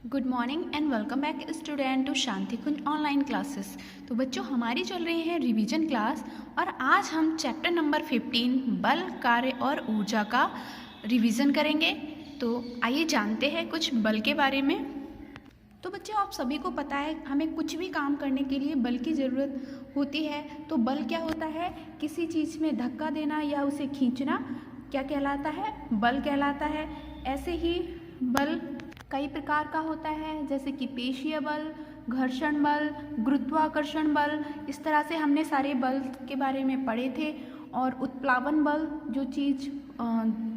Good morning and welcome back student to Shanti Kunj online classes. तो बच्चों, हमारी चल रही है रिवीजन क्लास और आज हम चैप्टर नंबर 15 बल, कार्य और ऊर्जा का रिवीजन करेंगे। तो आइए जानते हैं कुछ बल के बारे में। तो बच्चों, आप सभी को पता है हमें कुछ भी काम करने के लिए बल की ज़रूरत होती है। तो बल क्या होता है? किसी चीज़ में धक्का देना या उसे खींचना क्या कहलाता है? बल कहलाता है। ऐसे ही बल कई प्रकार का होता है, जैसे कि पेशीय बल, घर्षण बल, गुरुत्वाकर्षण बल। इस तरह से हमने सारे बल के बारे में पढ़े थे। और उत्प्लावन बल, जो चीज़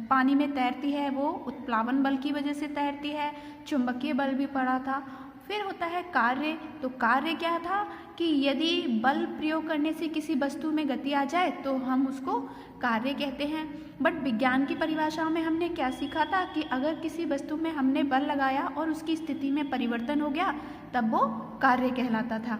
पानी में तैरती है वो उत्प्लावन बल की वजह से तैरती है। चुंबकीय बल भी पढ़ा था। फिर होता है कार्य। तो कार्य क्या था कि यदि बल प्रयोग करने से किसी वस्तु में गति आ जाए तो हम उसको कार्य कहते हैं। बट विज्ञान की परिभाषा में हमने क्या सीखा था कि अगर किसी वस्तु में हमने बल लगाया और उसकी स्थिति में परिवर्तन हो गया तब वो कार्य कहलाता था।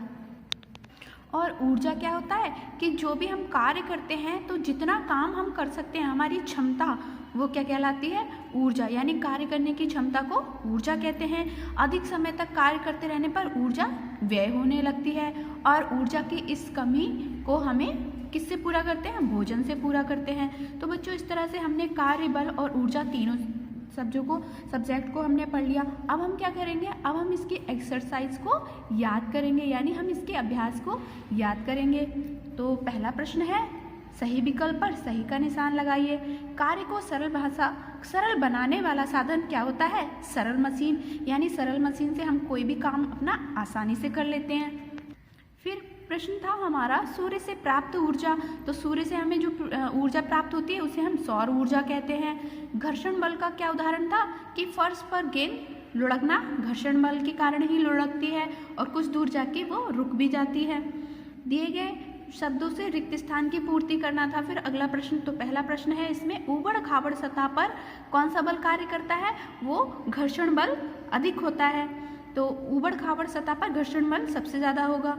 और ऊर्जा क्या होता है कि जो भी हम कार्य करते हैं तो जितना काम हम कर सकते हैं, हमारी क्षमता, वो क्या कहलाती है? ऊर्जा। यानी कार्य करने की क्षमता को ऊर्जा कहते हैं। अधिक समय तक कार्य करते रहने पर ऊर्जा व्यय होने लगती है और ऊर्जा की इस कमी को हमें किससे पूरा करते हैं? भोजन से पूरा करते हैं। तो बच्चों, इस तरह से हमने कार्य, बल और ऊर्जा तीनों सब्जेक्ट को हमने पढ़ लिया। अब हम क्या करेंगे? अब हम इसकी एक्सरसाइज को याद करेंगे, यानी हम इसके अभ्यास को याद करेंगे। तो पहला प्रश्न है, सही विकल्प पर सही का निशान लगाइए। कार्य को सरल बनाने वाला साधन क्या होता है? सरल मशीन। यानी सरल मशीन से हम कोई भी काम अपना आसानी से कर लेते हैं। फिर प्रश्न था हमारा, सूर्य से प्राप्त ऊर्जा। तो सूर्य से हमें जो ऊर्जा प्राप्त होती है उसे हम सौर ऊर्जा कहते हैं। घर्षण बल का क्या उदाहरण था कि फर्श पर गेंद लुढ़कना घर्षण बल के कारण ही लुढ़कती है और कुछ दूर जाके वो रुक भी जाती है। दिए गए शब्दों से रिक्त स्थान की पूर्ति करना था। फिर अगला प्रश्न, तो पहला प्रश्न है इसमें, ऊबड़ खाबड़ सतह पर कौन सा बल कार्य करता है? वो घर्षण बल अधिक होता है। तो ऊबड़ खाबड़ सतह पर घर्षण बल सबसे ज़्यादा होगा।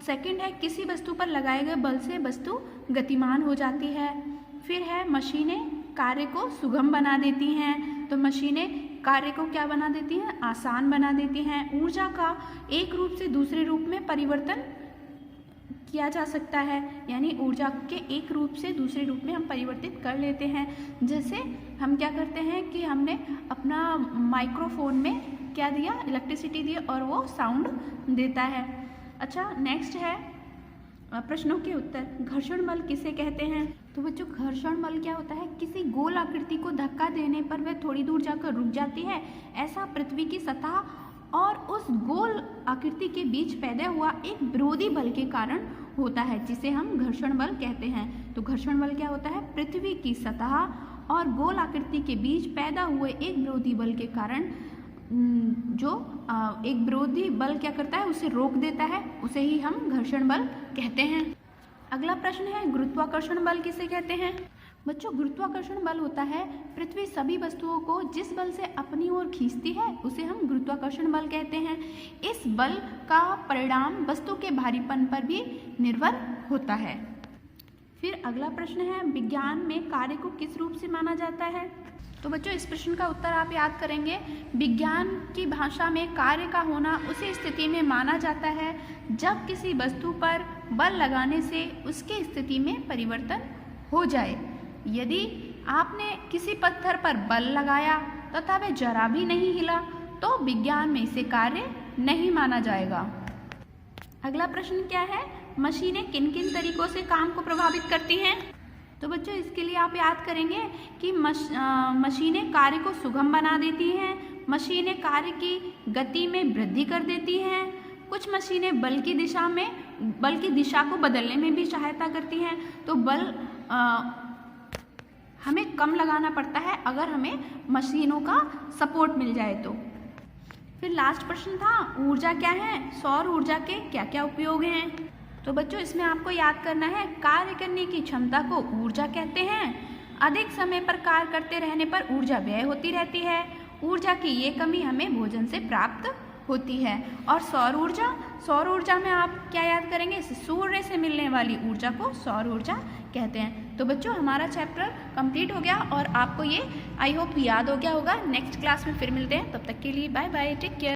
सेकंड है, किसी वस्तु पर लगाए गए बल से वस्तु गतिमान हो जाती है। फिर है, मशीनें कार्य को सुगम बना देती हैं। तो मशीनें कार्य को क्या बना देती हैं? आसान बना देती हैं। ऊर्जा का एक रूप से दूसरे रूप में परिवर्तन किया जा सकता है, यानी ऊर्जा के एक रूप से दूसरे रूप में हम परिवर्तित कर लेते हैं। जैसे हम क्या करते हैं कि हमने अपना माइक्रोफोन में क्या दिया? इलेक्ट्रिसिटी दी और वो साउंड देता है। अच्छा, नेक्स्ट है प्रश्नों के उत्तर। घर्षण बल किसे कहते हैं? तो बच्चों, घर्षण बल क्या होता है? किसी गोल आकृति को धक्का देने पर वह थोड़ी दूर जाकर रुक जाती है। ऐसा पृथ्वी की सतह और उस गोल आकृति के बीच पैदा हुआ एक विरोधी बल के कारण होता है, जिसे हम घर्षण बल कहते हैं। तो घर्षण बल क्या होता है? पृथ्वी की सतह और गोल आकृति के बीच पैदा हुए एक विरोधी बल के कारण जो एक विरोधी बल क्या करता है? उसे रोक देता है, उसे ही हम घर्षण बल कहते हैं। अगला प्रश्न है, गुरुत्वाकर्षण बल किसे कहते हैं? बच्चों, गुरुत्वाकर्षण बल होता है पृथ्वी सभी वस्तुओं को जिस बल से अपनी ओर खींचती है उसे हम गुरुत्वाकर्षण बल कहते हैं। इस बल का परिणाम वस्तु के भारीपन पर भी निर्भर होता है। फिर अगला प्रश्न है, विज्ञान में कार्य को किस रूप से माना जाता है? तो बच्चों, इस प्रश्न का उत्तर आप याद करेंगे। विज्ञान की भाषा में कार्य का होना उसी स्थिति में माना जाता है जब किसी वस्तु पर बल लगाने से उसकी स्थिति में परिवर्तन हो जाए। यदि आपने किसी पत्थर पर बल लगाया तथा वह जरा भी नहीं हिला तो विज्ञान में इसे कार्य नहीं माना जाएगा। अगला प्रश्न क्या है, मशीनें किन किन तरीकों से काम को प्रभावित करती हैं? तो बच्चों, इसके लिए आप याद करेंगे कि मशीनें कार्य को सुगम बना देती हैं। मशीनें कार्य की गति में वृद्धि कर देती हैं। कुछ मशीनें बल की दिशा को बदलने में भी सहायता करती हैं। तो बल हमें कम लगाना पड़ता है अगर हमें मशीनों का सपोर्ट मिल जाए तो। फिर लास्ट प्रश्न था, ऊर्जा क्या है? सौर ऊर्जा के क्या क्या उपयोग हैं? तो बच्चों, इसमें आपको याद करना है, कार्य करने की क्षमता को ऊर्जा कहते हैं। अधिक समय पर कार्य करते रहने पर ऊर्जा व्यय होती रहती है। ऊर्जा की ये कमी हमें भोजन से प्राप्त होती है। और सौर ऊर्जा में आप क्या याद करेंगे? सूर्य से मिलने वाली ऊर्जा को सौर ऊर्जा कहते हैं। तो बच्चों, हमारा चैप्टर कंप्लीट हो गया और आपको ये आई होप याद हो गया होगा। नेक्स्ट क्लास में फिर मिलते हैं, तब तक के लिए बाय बाय, टेक केयर।